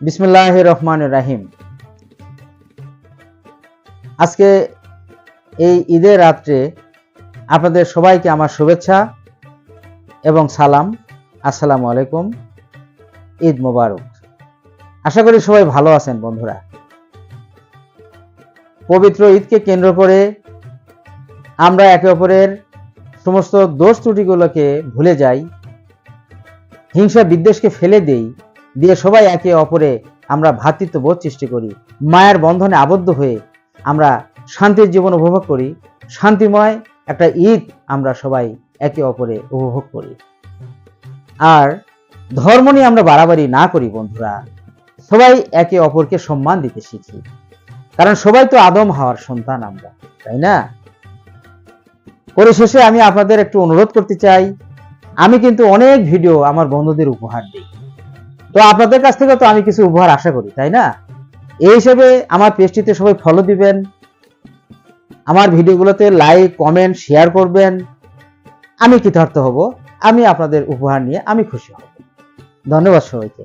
বিসমিল্লাহির রহমানির রহিম। আজকে এই ঈদের রাত্রে আপনাদের সবাইকে আমার শুভেচ্ছা এবং সালাম। আসসালামু আলাইকুম, ঈদ মোবারক। আশা করি সবাই ভালো আছেন বন্ধুরা। পবিত্র ঈদকে কেন্দ্র করে আমরা একে অপরের সমস্ত দোষ ত্রুটিগুলোকে ভুলে যাই, হিংসা বিদ্বেষকে ফেলে দিয়ে সবাই একে অপরে আমরা ভ্রাতৃত্ববোধ সৃষ্টি করি, মায়ের বন্ধনে আবদ্ধ হয়ে আমরা শান্তির জীবন উপভোগ করি। শান্তিময় একটা ঈদ আমরা সবাই একে অপরে উপভোগ করি। আর ধর্ম নিয়ে আমরা বাড়াবাড়ি না করি বন্ধুরা, সবাই একে অপরকে সম্মান দিতে শিখি, কারণ সবাই তো আদম হওয়ার সন্তান আমরা, তাই না? পরিশেষে আমি আপনাদের একটু অনুরোধ করতে চাই, আমি কিন্তু অনেক ভিডিও আমার বন্ধুদের উপহার দিই, তো আপনাদের কাছ থেকে তো আমি কিছু উপহার আশা করি, তাই না? এই হিসেবে আমার পেজটিতে সবাই ফলো দিবেন, আমার ভিডিওগুলোতে লাইক কমেন্ট শেয়ার করবেন। আমি কৃতার্থ হব, আমি আপনাদের উপহার নিয়ে আমি খুশি হব। ধন্যবাদ সবাইকে।